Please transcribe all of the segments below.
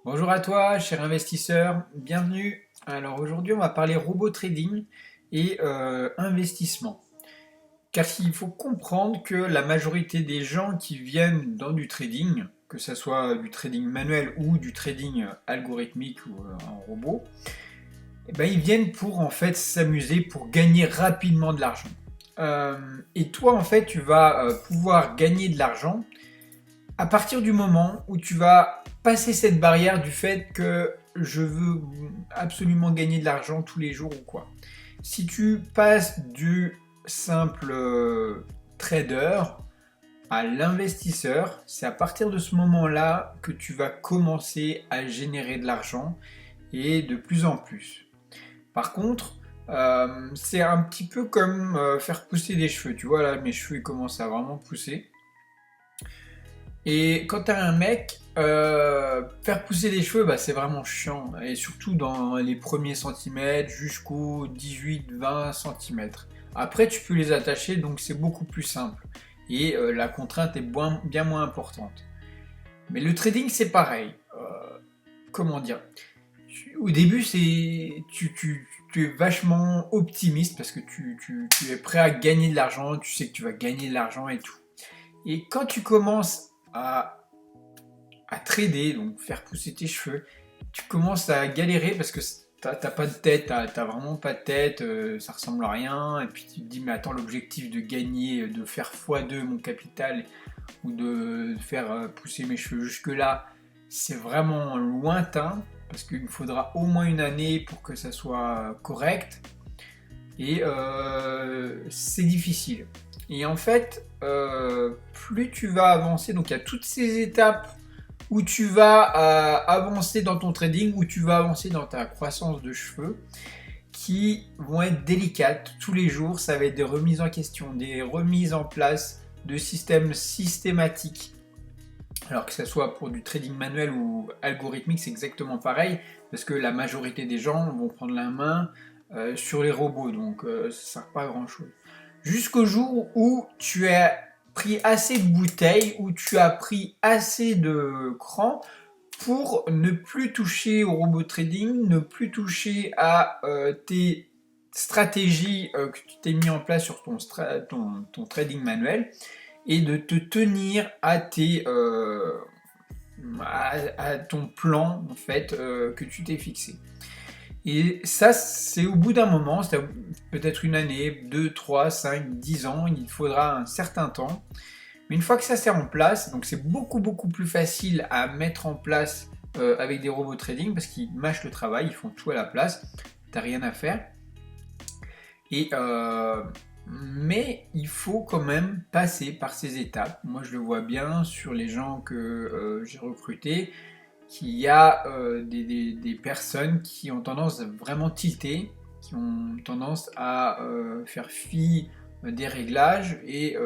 Bonjour à toi, cher investisseur, bienvenue. Alors aujourd'hui, on va parler robot trading et investissement. Car il faut comprendre que la majorité des gens qui viennent dans du trading, que ce soit du trading manuel ou du trading algorithmique ou en robot, eh ben, ils viennent pour en fait s'amuser, pour gagner rapidement de l'argent. Et toi, en fait, tu vas pouvoir gagner de l'argent à partir du moment où tu vas passer cette barrière du fait que je veux absolument gagner de l'argent tous les jours ou quoi. Si tu passes du simple trader à l'investisseur, c'est à partir de ce moment-là que tu vas commencer à générer de l'argent et de plus en plus. Par contre, c'est un petit peu comme faire pousser des cheveux. Tu vois là, mes cheveux ils commencent à vraiment pousser. Et quand t'as un mec, faire pousser les cheveux, bah, c'est vraiment chiant. Et surtout dans les premiers centimètres jusqu'aux 18-20 centimètres. Après, tu peux les attacher, donc c'est beaucoup plus simple. Et la contrainte est bien moins importante. Mais le trading, c'est pareil. Comment dire? Au début, tu es vachement optimiste parce que tu es prêt à gagner de l'argent, tu sais que tu vas gagner de l'argent et tout. Et quand tu commences à trader, donc faire pousser tes cheveux, tu commences à galérer parce que t'as pas de tête, t'as vraiment pas de tête, ça ressemble à rien, et puis tu te dis mais attends l'objectif de gagner, de faire x2 mon capital ou de faire pousser mes cheveux jusque là, c'est vraiment lointain parce qu'il me faudra au moins une année pour que ça soit correct et c'est difficile. Et en fait, plus tu vas avancer, donc il y a toutes ces étapes où tu vas avancer dans ton trading, où tu vas avancer dans ta croissance de cheveux, qui vont être délicates tous les jours. Ça va être des remises en question, des remises en place de systèmes systématiques. Alors que ce soit pour du trading manuel ou algorithmique, c'est exactement pareil, parce que la majorité des gens vont prendre la main sur les robots, donc ça ne sert pas à grand chose. Jusqu'au jour où tu as pris assez de bouteilles, où tu as pris assez de crans pour ne plus toucher au robot trading, ne plus toucher à tes stratégies que tu t'es mis en place sur ton trading manuel et de te tenir à ton plan en fait que tu t'es fixé. Et ça, c'est au bout d'un moment, c'est peut-être une année, 2, 3, 5, 10 ans, il faudra un certain temps. Mais une fois que ça c'est en place, donc c'est beaucoup plus facile à mettre en place avec des robots trading parce qu'ils mâchent le travail, ils font tout à la place, t'as rien à faire. Et mais il faut quand même passer par ces étapes. Moi je le vois bien sur les gens que j'ai recrutés, qu'il y a des personnes qui ont tendance à vraiment tilter, qui ont tendance à faire fi des réglages et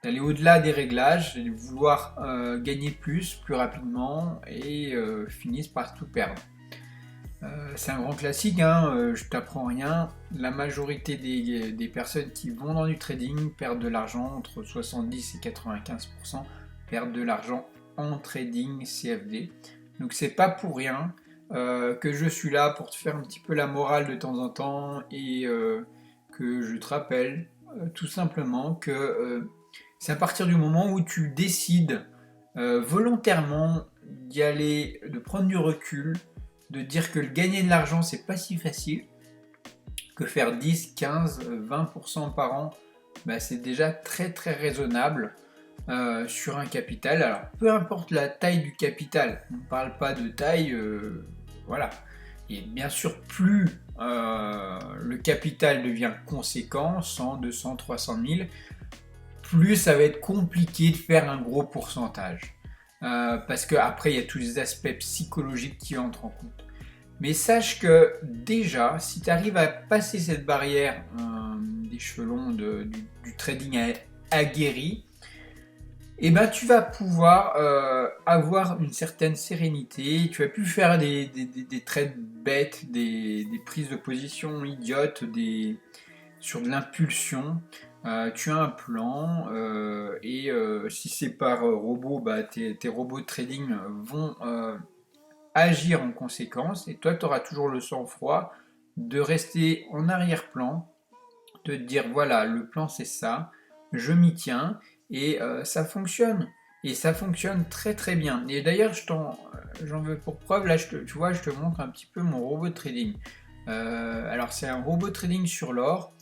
d'aller au-delà des réglages, et de vouloir gagner plus rapidement et finissent par tout perdre. C'est un grand classique, hein, je t'apprends rien. La majorité des personnes qui vont dans du trading perdent de l'argent, entre 70 et 95% perdent de l'argent en trading CFD. Donc c'est pas pour rien que je suis là pour te faire un petit peu la morale de temps en temps et que je te rappelle tout simplement que c'est à partir du moment où tu décides volontairement d'y aller, de prendre du recul, de dire que gagner de l'argent c'est pas si facile, que faire 10, 15, 20% par an, bah, c'est déjà très raisonnable sur un capital. Alors peu importe la taille du capital, on ne parle pas de taille, voilà. Et bien sûr, plus le capital devient conséquent, 100, 200, 300 000, plus ça va être compliqué de faire un gros pourcentage. Parce qu'après, il y a tous les aspects psychologiques qui entrent en compte. Mais sache que déjà, si tu arrives à passer cette barrière des cheveux longs du trading aguerri, et ben tu vas pouvoir avoir une certaine sérénité, tu vas plus faire des trades bêtes, des prises de position idiotes, sur de l'impulsion. Tu as un plan et si c'est par robot, bah, tes robots de trading vont agir en conséquence, et toi tu auras toujours le sang-froid de rester en arrière-plan, de te dire voilà, le plan c'est ça, je m'y tiens, et ça fonctionne. Et ça fonctionne très très bien. Et d'ailleurs, j'en veux pour preuve, là, tu vois, je te montre un petit peu mon robot de trading. Alors, c'est un robot de trading sur l'or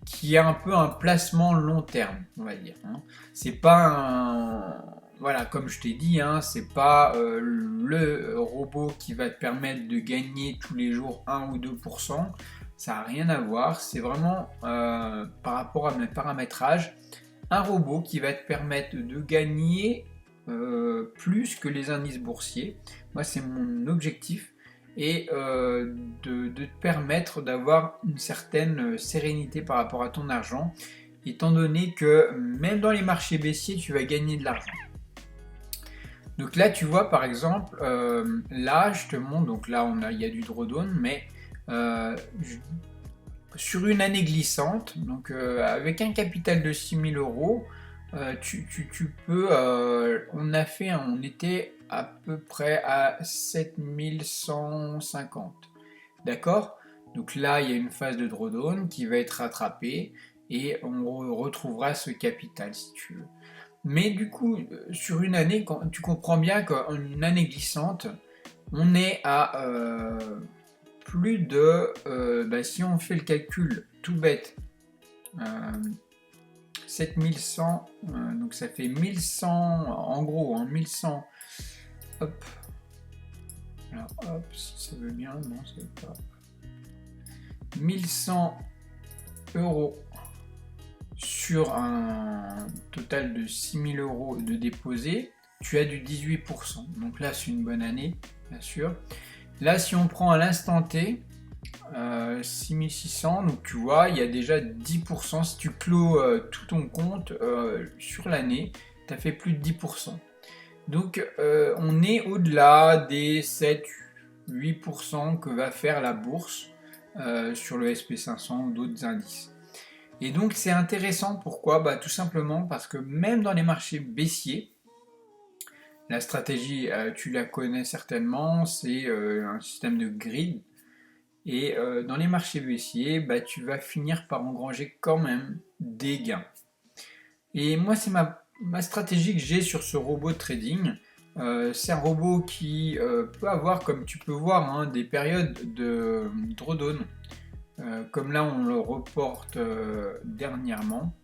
qui a un peu un placement long terme, on va dire. Hein. C'est pas un. Voilà, comme je t'ai dit, hein, c'est pas le robot qui va te permettre de gagner tous les jours 1 ou 2%. Ça n'a rien à voir. C'est vraiment par rapport à mes paramétrages, un robot qui va te permettre de gagner plus que les indices boursiers. Moi, c'est mon objectif et de te permettre d'avoir une certaine sérénité par rapport à ton argent, étant donné que même dans les marchés baissiers, tu vas gagner de l'argent. Donc là, tu vois, par exemple, là, je te montre, donc là, il y a du drawdown, mais sur une année glissante, donc avec un capital de 6 000 euros, tu peux, on était à peu près à 7 150. D'accord? Donc là, il y a une phase de drawdown qui va être rattrapée et on retrouvera ce capital si tu veux. Mais du coup, sur une année, tu comprends bien qu'en une année glissante, on est à plus de, si on fait le calcul tout bête, 7100, donc ça fait 1100, en gros, hein, 1100, hop, alors hop, si ça veut bien, non, ça veut pas, 1100 euros sur un total de 6000 euros de déposés, tu as du 18%, donc là c'est une bonne année, bien sûr. Là, si on prend à l'instant T, 6600, donc tu vois, il y a déjà 10%. Si tu clôt tout ton compte sur l'année, tu as fait plus de 10%. Donc, on est au-delà des 7-8% que va faire la bourse sur le SP500 ou d'autres indices. Et donc, c'est intéressant. Pourquoi? Tout simplement parce que même dans les marchés baissiers, la stratégie, tu la connais certainement, c'est un système de grid. Et dans les marchés baissiers, tu vas finir par engranger quand même des gains. Et moi, c'est ma stratégie que j'ai sur ce robot de trading. C'est un robot qui peut avoir, comme tu peux voir, hein, des périodes de drawdown. Comme là, on le reporte dernièrement.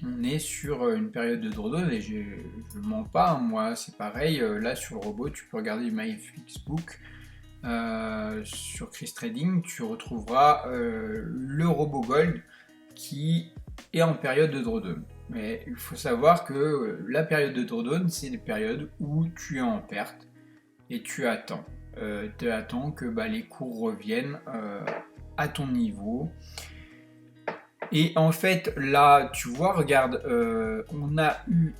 On est sur une période de drawdown et je ne mens pas, hein, moi c'est pareil, là sur le robot tu peux regarder MyFixBook, sur Chris Trading tu retrouveras le robot Gold qui est en période de drawdown. Mais il faut savoir que la période de drawdown c'est des périodes où tu es en perte et tu attends. Tu attends que les cours reviennent à ton niveau. Et en fait, là, tu vois, regarde, on a eu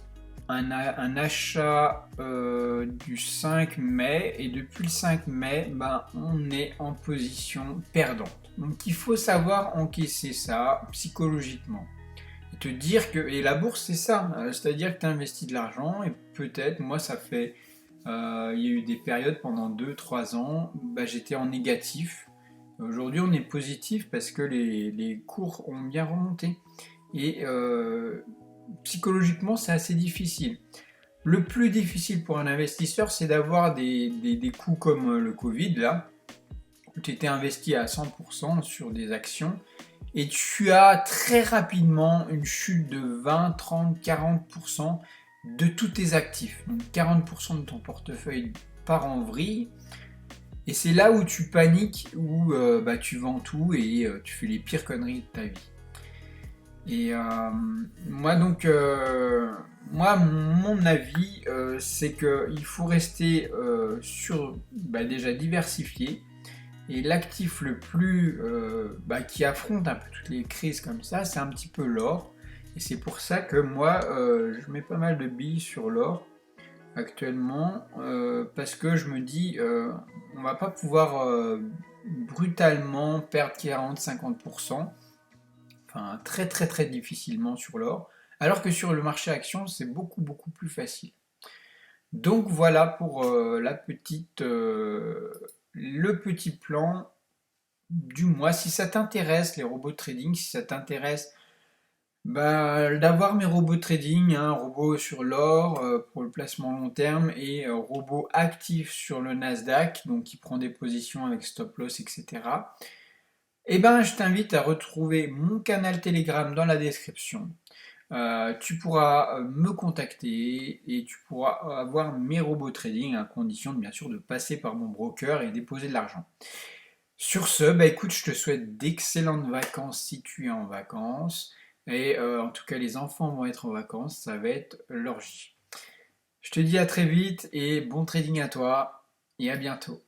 un achat du 5 mai et depuis le 5 mai, on est en position perdante. Donc il faut savoir encaisser ça psychologiquement. Et te dire que, et la bourse c'est ça, c'est-à-dire que tu investis de l'argent et peut-être, moi ça fait, il y a eu des périodes pendant 2-3 ans, j'étais en négatif. Aujourd'hui, on est positif parce que les cours ont bien remonté. Et psychologiquement, c'est assez difficile. Le plus difficile pour un investisseur, c'est d'avoir des coups comme le Covid, là, où tu étais investi à 100% sur des actions, et tu as très rapidement une chute de 20, 30, 40% de tous tes actifs. Donc 40% de ton portefeuille part en vrille. Et c'est là où tu paniques, où tu vends tout et tu fais les pires conneries de ta vie. Et moi donc, mon avis, c'est qu'il faut rester déjà diversifié. Et l'actif le plus qui affronte un peu toutes les crises comme ça, c'est un petit peu l'or. Et c'est pour ça que moi, je mets pas mal de billes sur l'or actuellement, parce que je me dis on va pas pouvoir brutalement perdre 40-50%, enfin très très très difficilement sur l'or, alors que sur le marché action c'est beaucoup beaucoup plus facile. Donc voilà pour le petit plan du mois. Si ça t'intéresse, les robots de trading, si ça t'intéresse bah, d'avoir mes robots trading, un robot sur l'or pour le placement long terme et un robot actif sur le Nasdaq, donc qui prend des positions avec stop loss, etc. Eh ben, je t'invite à retrouver mon canal Telegram dans la description. Tu pourras me contacter et tu pourras avoir mes robots trading à condition bien sûr de passer par mon broker et déposer de l'argent. Sur ce, bah écoute, je te souhaite d'excellentes vacances si tu es en vacances. Et en tout cas, les enfants vont être en vacances, ça va être l'orgie. Je te dis à très vite et bon trading à toi et à bientôt.